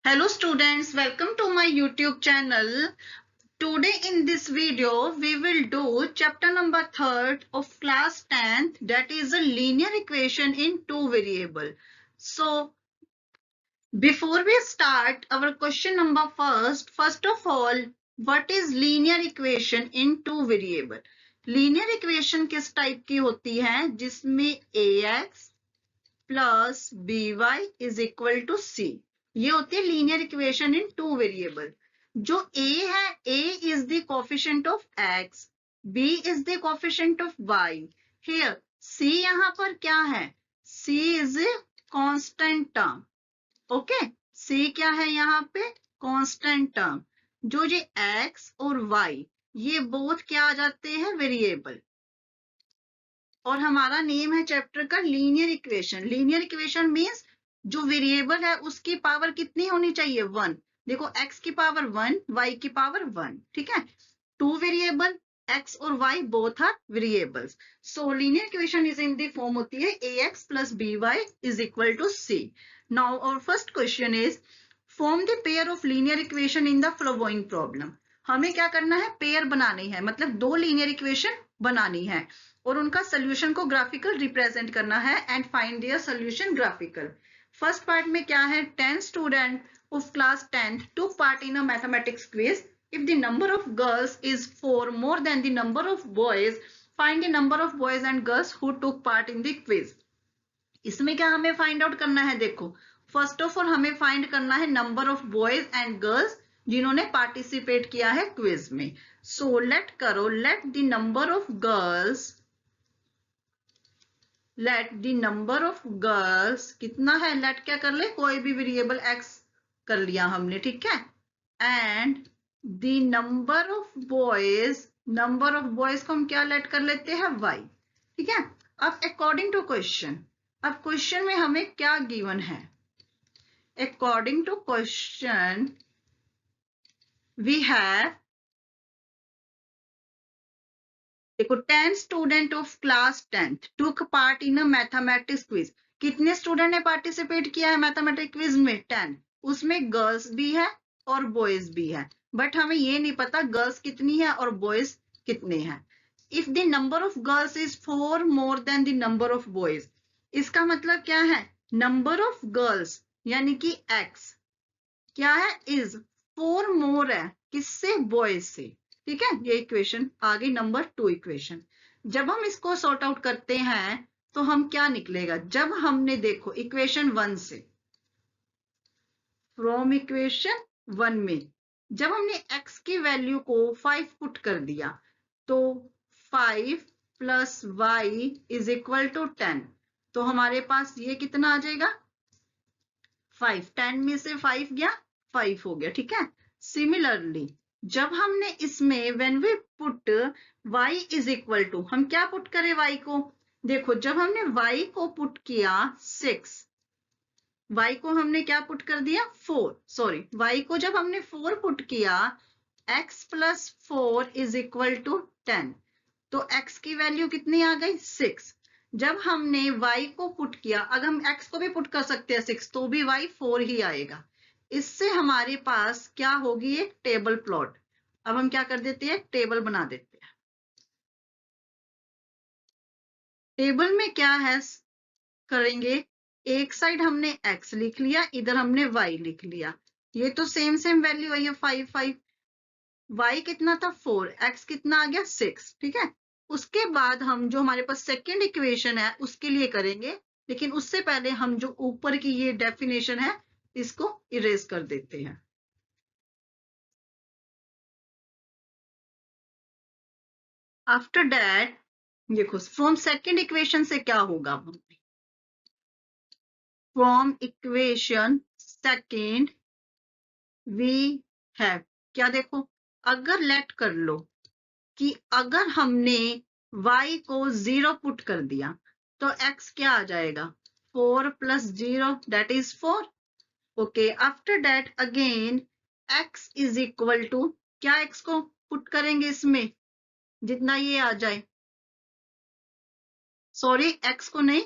Hello students, welcome to my YouTube channel. Today in this video, we will do chapter number 3rd of class 10th, that is a linear equation in two variable. So before we start our question number first of all, what is linear equation in two variable? Linear equation किस type की होती है जिसमें ax plus B Y is equal to C, ये होती है linear equation in two variable. जो A है, A is the coefficient of X, B is the coefficient of Y. Here C यहाँ पर क्या है, C is a constant term. Okay, C क्या है यहाँ पे, कांस्टेंट टर्म। जो ये एक्स और वाई ये बोथ क्या आ जाते हैं, वेरिएबल। और हमारा नेम है चैप्टर का linear equation. Linear equation means जो वेरिएबल है उसकी पावर कितनी होनी चाहिए, 1। देखो x की पावर 1, y की पावर 1, ठीक है। टू वेरिएबल x और y both are variables. So linear equation is in the form होती है ax plus by is equal to c। Now our first question is form the pair of linear equation in the following problem. हमें क्या करना है, pair बनानी है, मतलब दो लीनियर इक्वेशन बनानी है और उनका सोल्यूशन को ग्राफिकल रिप्रेजेंट करना है and find their solution graphical. First part में क्या है, 10 student of class 10th took part in a mathematics quiz. If the number of girls is 4 more than the number of boys, find the number of boys and girls who took part in the quiz. इसमें क्या हमें find out करना है, देखो first of all हमें find करना है number of boys and girls जिन्होंने पार्टिसिपेट किया है क्विज में। सो लेट करो, let the number of girls, let the number of girls कितना है, लेट क्या कर ले, कोई भी वेरिएबल x कर लिया हमने, ठीक है। And the number of boys, number of boys को हम क्या लेट कर लेते हैं, y, ठीक है। अब अकॉर्डिंग टू क्वेश्चन, अब क्वेश्चन में हमें क्या गिवन है, according to question we have, देखो 10 student of class 10th took part in a mathematics quiz. कितने स्टूडेंट ने पार्टिसिपेट किया है मैथमेटिक्स क्विज में, 10। उसमें गर्ल्स भी है और बॉयज भी है, बट हमें ये नहीं पता गर्ल्स कितनी है और बॉयज कितने हैं। If the number of girls is 4 more than the number of boys, इसका मतलब क्या है, नंबर ऑफ गर्ल्स यानी कि x क्या है, इज 4 मोर है किससे, बॉयज से, ठीक है। ये इक्वेशन आ गई नंबर 2 इक्वेशन। जब हम इसको सॉर्ट आउट करते हैं तो हम क्या निकलेगा, जब हमने देखो इक्वेशन 1 से, फ्रॉम इक्वेशन 1 में जब हमने x की वैल्यू को 5 पुट कर दिया तो 5 plus y is equal to 10, तो हमारे पास ये कितना आ जाएगा, 5। 10 में से 5 गया, 5 हो गया, ठीक है। सिमिलरली जब हमने इसमें when we put y is equal to, हम क्या पुट करें y को, देखो जब हमने y को पुट किया 6, y को हमने क्या पुट कर दिया 4, सॉरी y को जब हमने 4 पुट किया, x plus 4 is equal to 10, तो x की वैल्यू कितनी आ गई 6। जब हमने y को पुट किया, अगर हम x को भी पुट कर सकते हैं 6 तो भी y 4 ही आएगा। इससे हमारे पास क्या होगी, एक टेबल प्लॉट। अब हम क्या कर देते हैं, टेबल बना देते हैं। टेबल में क्या है करेंगे, एक साइड हमने x लिख लिया, इधर हमने y लिख लिया, ये तो सेम सेम वैल्यू है, ये 5 5, y कितना था 4, x कितना आ गया 6, ठीक है। उसके बाद हम जो हमारे पास सेकेंड इक्वेशन है उसके लिए करेंगे, लेकिन उससे पहले हम जो ऊपर की ये डेफिनेशन है इसको इरेज कर देते हैं। आफ्टर दैट देखो फ्रॉम सेकेंड इक्वेशन से क्या होगा, from equation second we have, क्या देखो, अगर लेट कर लो कि अगर हमने y को 0 पुट कर दिया तो x क्या आ जाएगा, 4 plus 0 that is 4। Okay, after that again x is equal to, क्या x को पुट करेंगे इसमें जितना ये आ जाए, सॉरी x को नहीं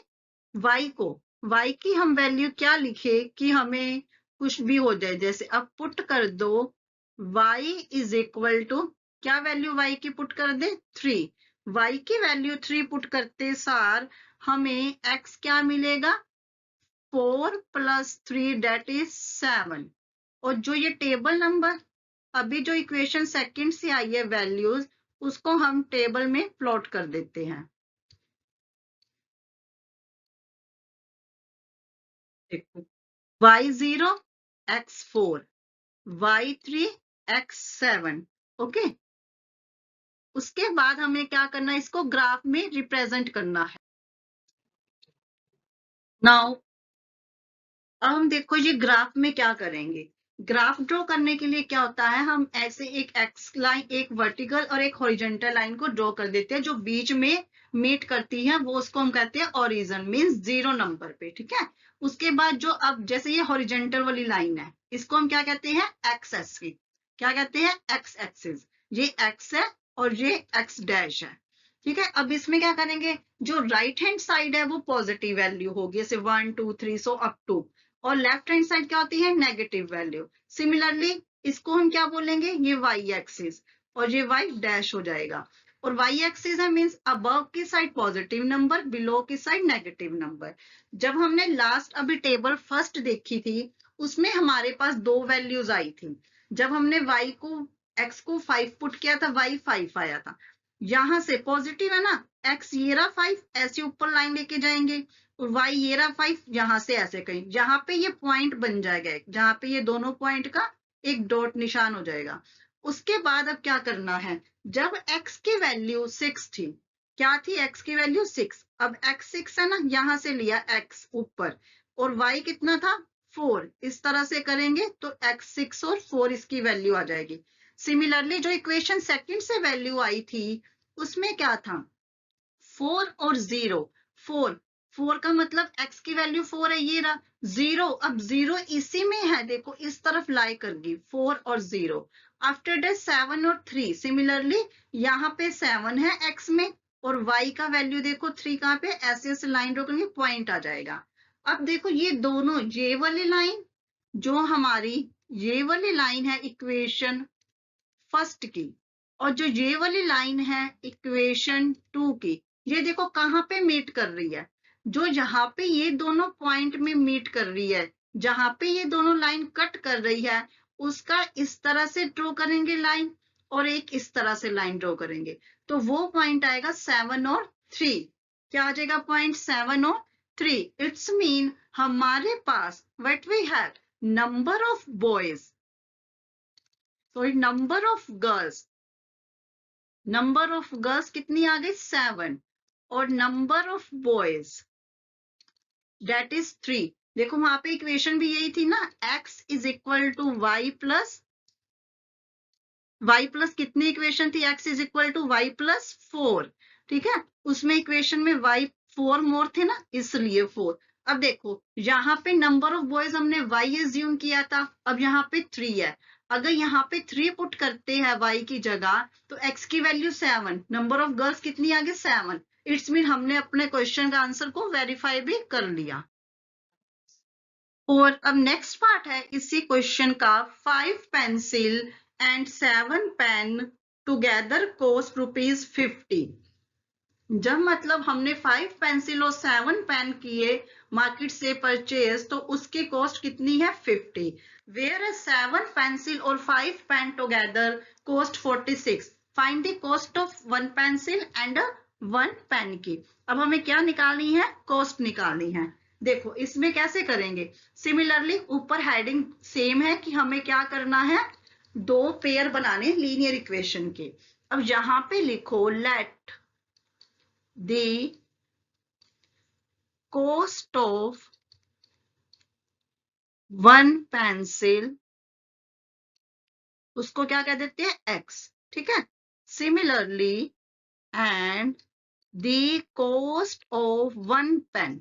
y को, y की हम वैल्यू क्या लिखे कि हमें कुछ भी हो जाए, जैसे अब पुट कर दो y इज इक्वल टू, क्या वैल्यू y की पुट कर दे 3, y की वैल्यू 3 पुट करते सार हमें x क्या मिलेगा 4 + 3 दैट इज 7। और जो ये टेबल नंबर अभी जो इक्वेशन सेकंड से आई है वैल्यूज, उसको हम टेबल में प्लॉट कर देते हैं। देखो y0 x4 y3 x7, okay. उसके बाद हमें क्या करना है, इसको ग्राफ में रिप्रेजेंट करना है। नाउ अब हम देखो ये ग्राफ में क्या करेंगे। ग्राफ ड्रॉ करने के लिए क्या होता है, हम ऐसे एक एक्स लाइन, एक वर्टिकल और एक हॉरिजॉन्टल लाइन को ड्रॉ कर देते हैं, जो बीच में मीट करती है वो उसको हम कहते हैं ओरिजिन, मींस 0 नंबर पे, ठीक है। उसके बाद जो अब जैसे ये हॉरिजॉन्टल वाली लाइन है, इसको हम क्या कहते हैं एक्स एक्सिस, क्या कहते हैं एक्स एक्सिस। ये एक्स है और ये एक्स डैश है, ठीक है। अब इसमें क्या करेंगे, जो राइट हैंड साइड है वो पॉजिटिव वैल्यू होगी, जैसे 1 2 3 सो अप टू, और लेफ्ट हैंड साइड क्या होती है नेगेटिव वैल्यू। सिमिलरली इसको हम क्या बोलेंगे, ये वाई एक्सिस और ये वाई डैश हो जाएगा। और वाई एक्सिस है मींस अबव की साइड पॉजिटिव नंबर, बिलो की साइड नेगेटिव नंबर। जब हमने लास्ट अभी टेबल फर्स्ट देखी थी, उसमें हमारे पास दो वैल्यूज आई थी। जब हमने y को x को 5 पुट किया था, y 5 आया था। यहां से पॉजिटिव है ना, x ये रहा 5, ऐसे ऊपर लाइन लेके जाएंगे, और y ये रहा 5, यहां से ऐसे कहीं, जहां पे ये पॉइंट बन जाएगा, जहां पे ये दोनों पॉइंट का एक डॉट निशान हो जाएगा। उसके बाद अब क्या करना है, जब x की वैल्यू 6 थी, क्या थी x की वैल्यू 6, अब x 6 है ना, यहां से लिया x ऊपर, और y कितना था 4, इस तरह से करेंगे तो x 6 और 4 इसकी वैल्यू आ जाएगी। सिमिलरली जो इक्वेशन सेकंड से वैल्यू आई थी, उसमें क्या था 4 और 0, 4 का मतलब x की वैल्यू 4 है, ये रहा 0, अब 0 इसी में है, देखो इस तरफ लाई करगी 4 और 0। आफ्टर दैट 7 और 3, सिमिलरली यहाँ पे 7 है x में, और y का वैल्यू देखो 3 कहाँ पे, ऐसे ऐसे लाइन ड्रॉ करेंगे पॉइंट आ जाएगा। अब देखो ये दोनों, ये वाली लाइन जो हमारी ये वाली लाइन है इक्वेशन फर्स्ट की, और जो ये वाली लाइन है इक्वेशन 2 की, ये देखो कहाँ पे मीट कर रही है, जो यहाँ पे ये दोनों पॉइंट में मीट कर रही है, जहां पे ये दोनों लाइन कट कर रही है, उसका इस तरह से ड्रॉ करेंगे लाइन, और एक इस तरह से लाइन ड्रॉ करेंगे, तो वो पॉइंट आएगा 7 और 3। क्या आ जाएगा पॉइंट 7 और 3। इट्स मीन हमारे पास what we have number of boys, sorry number of girls, number of girls कितनी आ गई 7, और number of boys that is 3। देखो वहां पे इक्वेशन भी यही थी ना, x is equal to y plus कितनी इक्वेशन थी, x is equal to y plus 4, ठीक है। उसमें इक्वेशन में y 4 मोर थे ना, इसलिए 4। अब देखो यहाँ पे नंबर ऑफ बॉयज हमने y एज्यूम किया था, अब यहाँ पे 3 है, अगर यहाँ पे 3 पुट करते हैं y की जगह, तो x की वैल्यू 7, नंबर ऑफ गर्ल्स कितनी आ गई 7। इट्स मीन हमने अपने क्वेश्चन का आंसर को वेरीफाई भी कर लिया। और अब नेक्स्ट पार्ट है इसी क्वेश्चन का, 5 pencil and 7 pen together cost ₹50। जब मतलब हमने 5 पेंसिल और 7 पेन किए मार्केट से परचेज, तो उसकी कॉस्ट कितनी है 50, वेयर 7 पेंसिल और 5 pen together cost 46। Find the cost of 1 pencil and 1 pen की। अब हमें क्या निकालनी है, कॉस्ट निकालनी है। देखो इसमें कैसे करेंगे, सिमिलरली ऊपर हेडिंग सेम है कि हमें क्या करना है, दो पेयर बनाने लीनियर इक्वेशन के। अब यहां पे लिखो late the cost of one pencil, उसको क्या कह देते हैं x, ठीक है। Similarly and the cost of one pen,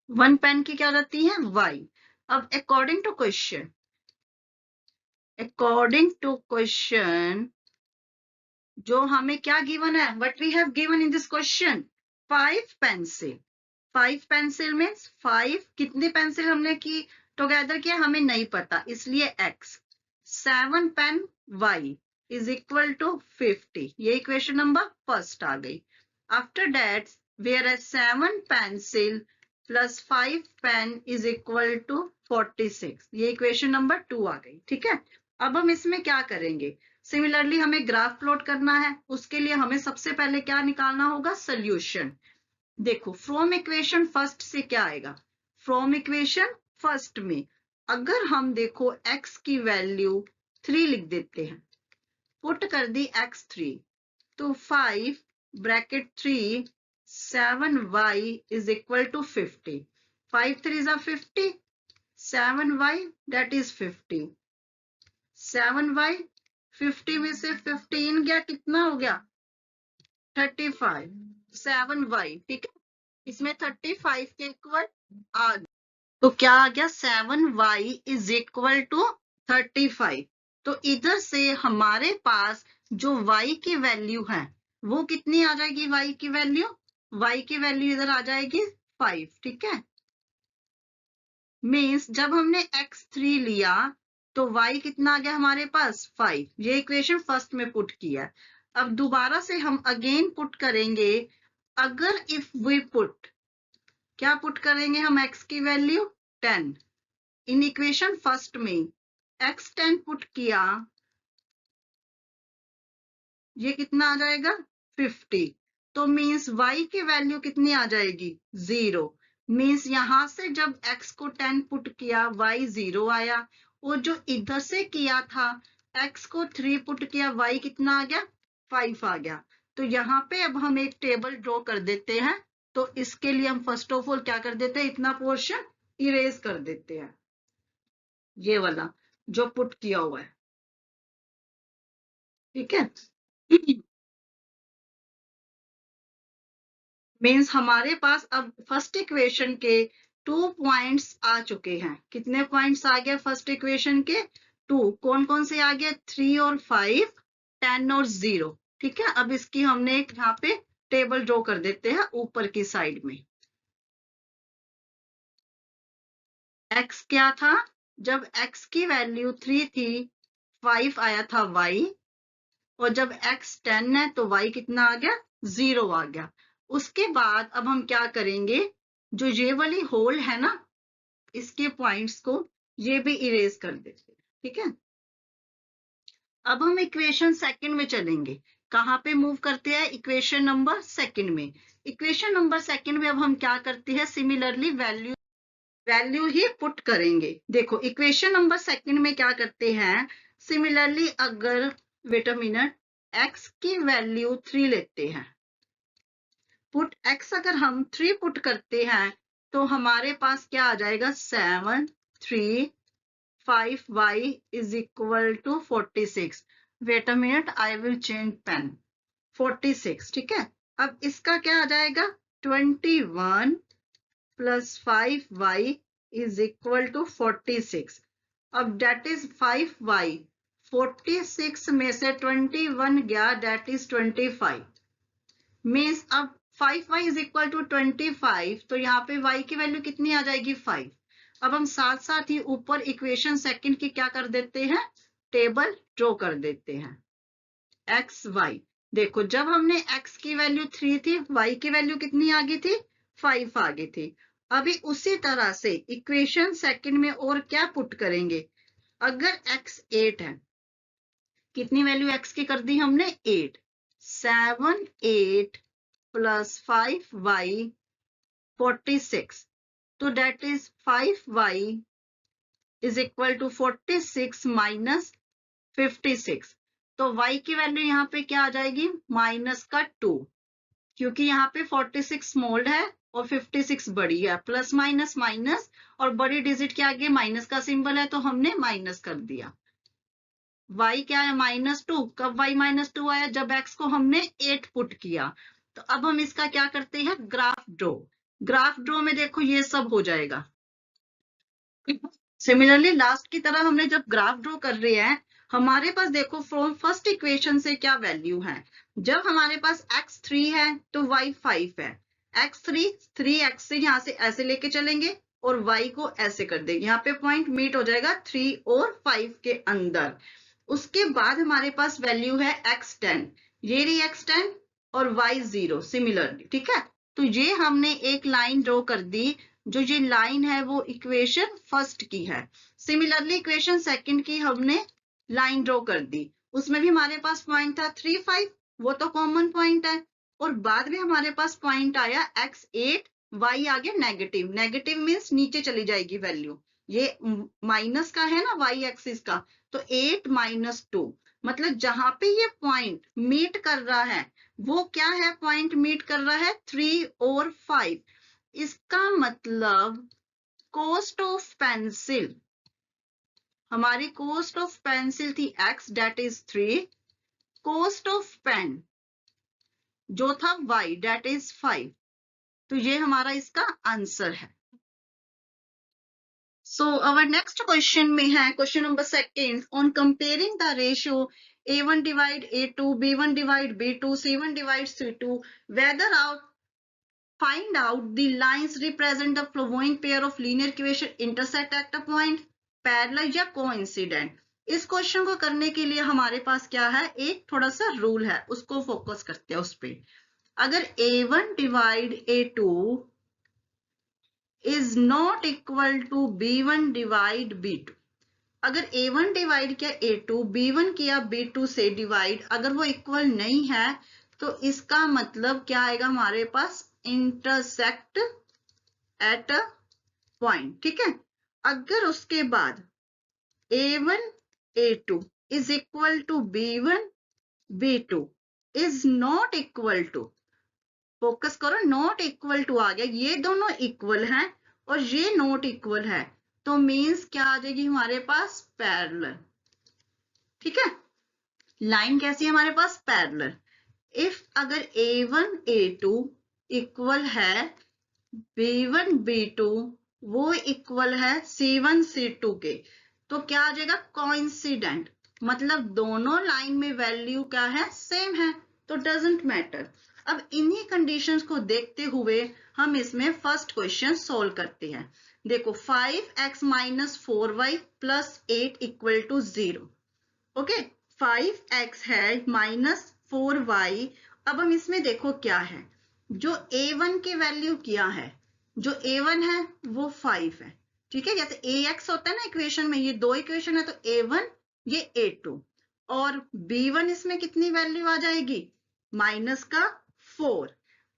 one pen की क्या रहती है y। अब अकॉर्डिंग टू क्वेश्चन जो हमें क्या गिवन है, what we have given in this question 5 pencil, 5 pencil means 5 कितनी पेंसिल हमने की टुगेदर किया हमें नहीं पता, इसलिए x। 7 pen y is equal to 50। ये इक्वेशन नंबर फर्स्ट आ गई। After that where 7 pencil plus 5 pen is equal to 46। ये इक्वेशन नंबर 2 आ गई। ठीक है, अब हम इसमें क्या करेंगे, सिमिलरली हमें ग्राफ प्लॉट करना है। उसके लिए हमें सबसे पहले क्या निकालना होगा, सोल्यूशन। देखो फ्रॉम इक्वेशन फर्स्ट से क्या आएगा, फ्रॉम इक्वेशन फर्स्ट में अगर हम देखो x की वैल्यू 3 लिख देते हैं, पुट कर दी x3, तो 5 bracket 3 7y is equal to 50। 5 3 are 50, 7y that is 50। 7y 50 में से 15 गया, कितना हो गया 35। 7y, ठीक है, इसमें 35 के इक्वल आ गया, तो क्या आ गया 7y इज इक्वल टू 35। तो इधर से हमारे पास जो y की वैल्यू है वो कितनी आ जाएगी, y की वैल्यू इधर आ जाएगी 5। ठीक है, मीन्स जब हमने x3 लिया तो y कितना आ गया हमारे पास 5। ये इक्वेशन फर्स्ट में पुट किया। अब दोबारा से हम अगेन पुट करेंगे, अगर इफ वी पुट, क्या पुट करेंगे हम, x की वैल्यू 10 इन इक्वेशन फर्स्ट में, x 10 पुट किया, ये कितना आ जाएगा 50। तो मीन्स y की वैल्यू कितनी आ जाएगी 0। मीन्स यहां से जब x को 10 पुट किया y 0 आया, और जो इधर से किया था x को 3 पुट किया y कितना आ गया 5 आ गया। तो यहाँ पे अब हम एक टेबल ड्रॉ कर देते हैं। तो इसके लिए हम फर्स्ट ऑफ ऑल क्या कर देते हैं, इतना पोर्शन इरेज कर देते हैं, ये वाला जो पुट किया हुआ है। ठीक है, मीन्स हमारे पास अब फर्स्ट इक्वेशन के 2 पॉइंट्स आ चुके हैं। कितने पॉइंट्स आ गए फर्स्ट इक्वेशन के 2, कौन कौन से आ गए 3 और 5, 10 और 0। ठीक है, अब इसकी हमने एक यहाँ पे टेबल ड्रॉ कर देते हैं ऊपर की साइड में। x क्या था, जब x की वैल्यू 3 थी 5 आया था y, और जब x 10 है तो y कितना आ गया 0 आ गया। उसके बाद अब हम क्या करेंगे, जो ये वाली होल है ना, इसके पॉइंट्स को ये भी इरेज कर देते हैं। ठीक है, अब हम इक्वेशन सेकंड में चलेंगे। कहाँ पे मूव करते हैं, इक्वेशन नंबर सेकंड में। इक्वेशन नंबर सेकंड में अब हम क्या करते हैं, सिमिलरली वैल्यू ही पुट करेंगे। देखो इक्वेशन नंबर सेकंड में क्या करते हैं, सिमिलरली अगर वेट अ मिनट, x की वैल्यू 3 लेते हैं, पुट x अगर हम 3 पुट करते हैं तो हमारे पास क्या आ जाएगा 7 3 5y is equal to 46। Wait a minute, I will change pen. 46, ठीक है। अब इसका क्या आ जाएगा 21 plus 5y is equal to 46। अब डेट इज 5y, 46 में से 21 गया, डेट इज 25। मीन्स अब 5y इज इक्वल टू 25, तो यहाँ पे y की वैल्यू कितनी आ जाएगी 5। अब हम साथ साथ ही ऊपर इक्वेशन सेकंड की क्या कर देते हैं, टेबल ड्रॉ कर देते हैं। एक्स वाई, देखो जब हमने x की वैल्यू 3 थी, y की वैल्यू कितनी आ गई थी 5 आ गई थी। अभी उसी तरह से इक्वेशन सेकंड में और क्या पुट करेंगे, अगर x 8 है, कितनी वैल्यू x की कर दी हमने 8, 7 8 प्लस 5y 46, तो that is 5y is equal to 46 minus 56। तो y की वैल्यू यहाँ पे क्या आ जाएगी माइनस का 2, क्योंकि यहाँ पे 46 स्मॉल है और 56 बड़ी है, प्लस माइनस माइनस, और बड़ी डिजिट के आगे माइनस का सिंबल है तो हमने माइनस कर दिया। y क्या है -2, कब y -2 आया, जब x को हमने 8 पुट किया। तो अब हम इसका क्या करते हैं, ग्राफ ड्रॉ। ग्राफ ड्रॉ में देखो ये सब हो जाएगा। सिमिलरली लास्ट की तरह हमने जब ग्राफ ड्रॉ कर रहे हैं, हमारे पास देखो फ्रॉम फर्स्ट इक्वेशन से क्या वैल्यू है, जब हमारे पास x 3 है तो y 5 है, x3 3x से यहाँ से ऐसे लेके चलेंगे और y को ऐसे कर देंगे, यहाँ पे पॉइंट मीट हो जाएगा 3 और 5 के अंदर। उसके बाद हमारे पास वैल्यू है x10, ये रही x10 और y0 सिमिलरली, ठीक है। तो ये हमने एक लाइन ड्रॉ कर दी, जो ये लाइन है वो इक्वेशन फर्स्ट की है। सिमिलरली इक्वेशन सेकंड की हमने लाइन ड्रॉ कर दी, उसमें भी हमारे पास पॉइंट था 3 5, वो तो कॉमन पॉइंट है। और बाद में हमारे पास पॉइंट आया x8, y आ गया नेगेटिव, नेगेटिव मीन्स नीचे चली जाएगी वैल्यू, ये माइनस का है ना y एक्सिस का, तो 8 - 2, मतलब जहां पे ये पॉइंट मीट कर रहा है वो क्या है, पॉइंट मीट कर रहा है 3 और 5। इसका मतलब कॉस्ट ऑफ पेंसिल, हमारी कॉस्ट ऑफ पेंसिल थी x, that is 3, cost of pen जो था y, डेट इज 5। तो ये हमारा इसका आंसर है। सो अवर नेक्स्ट क्वेश्चन में है question number second, on comparing the ratio a1 divide a2, b1 divide b2, c1 divide c2, whether out find out the lines represent the following pair of linear equation intersect at a point, parallel या coincident. इस क्वेश्चन को करने के लिए हमारे पास क्या है, एक थोड़ा सा रूल है, उसको फोकस करते हैं उस पे। अगर a1 divide a2 is not equal to b1 divide b2, अगर a1 डिवाइड किया a2, b1 किया b2 से डिवाइड, अगर वो इक्वल नहीं है तो इसका मतलब क्या आएगा हमारे पास, इंटरसेक्ट एट अ पॉइंट, ठीक है। अगर उसके बाद a1 a2 is equal to b1 b2 is not equal to, focus करो, नॉट इक्वल टू आ गया, ये दोनों इक्वल हैं और ये नॉट इक्वल है, तो मींस क्या आ जाएगी हमारे पास, पैरेलल, ठीक है। लाइन कैसी है हमारे पास, पैरेलल। इफ अगर a1 a2 इक्वल है b1 b2, वो इक्वल है c1 c2 के, तो क्या आ जाएगा, कोइंसिडेंट, मतलब दोनों लाइन में वैल्यू क्या है, सेम है, तो डजंट मैटर। अब इन्हीं कंडीशंस को देखते हुए हम इसमें फर्स्ट क्वेश्चन सोल्व करते हैं। देखो 5x - 4y + 8 = 0, ओके। 5x है -4y। अब हम इसमें देखो क्या है, जो a1 की वैल्यू क्या है, जो a1 है वो 5 है, ठीक है। जैसे ax होता है ना इक्वेशन में, ये दो इक्वेशन है, तो a1 ये a2, और b1 इसमें कितनी वैल्यू आ जाएगी, माइनस का 4,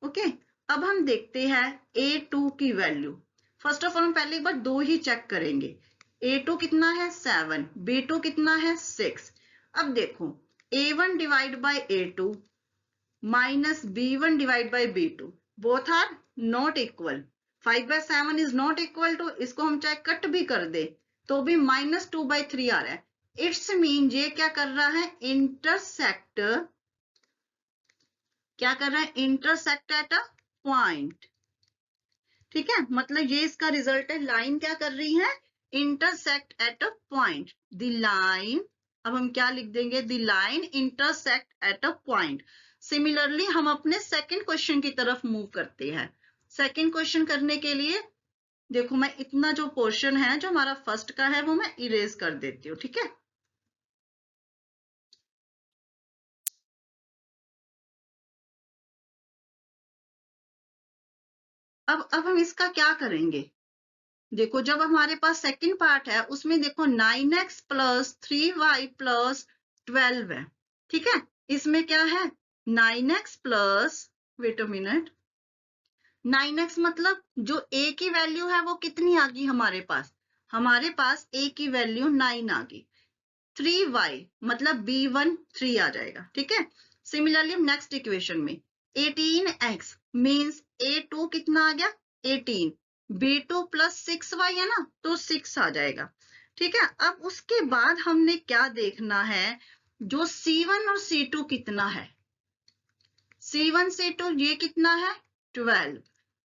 ओके। अब हम देखते हैं a2 की वैल्यू। फर्स्ट ऑफ ऑल हम पहले एक बार दो ही चेक करेंगे, a2 कितना है 7, b2 कितना है 6। अब देखो a1 divide by a2 minus b1 divide by b2, both are not equal, 5/7 is not equal to, इसको हम चाहे कट भी कर दे तो भी -2/3 आ रहा है। इट्स मीन ये क्या कर रहा है, इंटरसेक्ट, क्या कर रहा है, इंटरसेक्ट एट अ पॉइंट, ठीक है। मतलब ये इसका रिजल्ट है, लाइन क्या कर रही है, intersect at a point, the line, अब हम क्या लिख देंगे, the line intersect at a point. Similarly हम अपने सेकंड क्वेश्चन की तरफ मूव करते हैं। सेकंड क्वेश्चन करने के लिए देखो मैं इतना जो पोर्शन है जो हमारा फर्स्ट का है वो मैं इरेज कर देती हूँ, ठीक है। अब हम इसका क्या करेंगे, देखो जब हमारे पास सेकंड पार्ट है उसमें देखो 9x + 3y + 12 है, ठीक है। इसमें क्या है 9x + wait a minute, 9x मतलब जो a की वैल्यू है वो कितनी आ गई हमारे पास, a की वैल्यू 9 आ गई। 3y मतलब b1 3 आ जाएगा, ठीक है। सिमिलरली नेक्स्ट इक्वेशन में 18x मींस a2 कितना आ गया 18, b2 + 6y है ना, तो 6 आ जाएगा, ठीक है। अब उसके बाद हमने क्या देखना है, जो c1 और c2 कितना है, c1 c2 ये कितना है 12,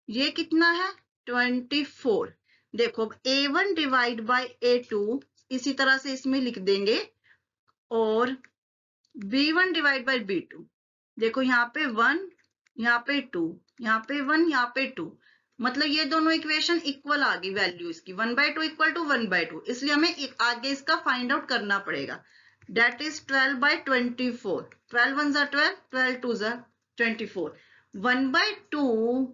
ये कितना है 24। देखो अब a1 डिवाइड बाय a2 इसी तरह से इसमें लिख देंगे, और b1 डिवाइड बाय b2, देखो यहाँ पे 1 यहाँ पे 2, यहाँ पे 1, यहाँ पे 2, मतलब ये दोनों इक्वेशन इक्वल आ गई वैल्यू इसकी, 1/2 इक्वल टू 1/2, इसलिए हमें आगे इसका फाइंड आउट करना पड़ेगा। That is 12/24, 12 1 12, 12 2 24, 1/2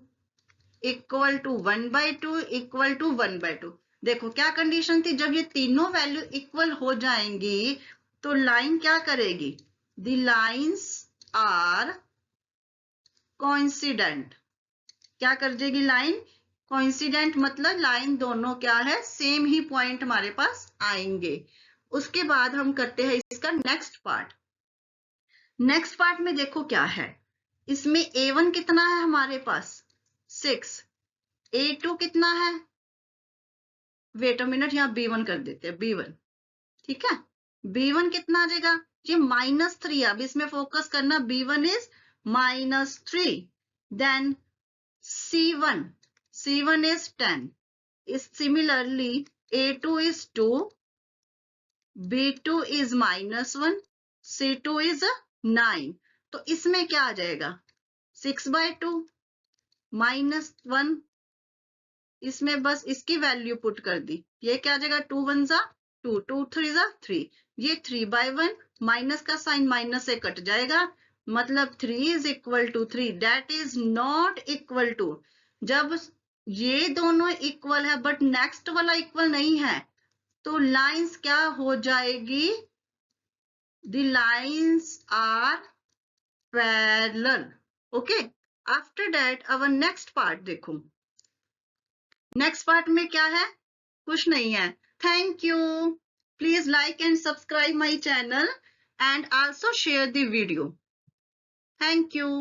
equal to 1/2 equal to 1/2। देखो क्या कंडीशन थी, जब ये तीनों वैल्यू इक्वल हो जाएंगी तो लाइन क्या करेगी, द लाइन्स आर कोइंसिडेंट। क्या कर देगी लाइन, कोइंसिडेंट, मतलब लाइन दोनों क्या है, सेम ही पॉइंट हमारे पास आएंगे। उसके बाद हम करते हैं इसका नेक्स्ट पार्ट। नेक्स्ट पार्ट में देखो क्या है, इसमें A1 कितना है हमारे पास 6, A2 कितना है, वेट अ मिनट, यहाँ B1 कर देते हैं, B1, ठीक है, B1 कितना आ जाएगा, ये -3, अब इसमें फोकस करना, B1 is -3, then C1, C1 is 10. Is similarly A2 is 2, B2 is -1, C2 is 9. तो इसमें क्या आ जाएगा 6/2 -1, इसमें बस इसकी वैल्यू पुट कर दी, ये क्या आ जाएगा 2 1 2, 2 3 3, ये 3/1, माइनस का साइन माइनस से कट जाएगा, मतलब 3 is equal to 3, that is not equal to, जब ये दोनों इक्वल है बट नेक्स्ट वाला इक्वल नहीं है तो लाइंस क्या हो जाएगी, the lines are parallel. Okay, after that our next part देखो, नेक्स्ट पार्ट में क्या है, कुछ नहीं है। Thank you, please like and subscribe my channel and also share the video. Thank you.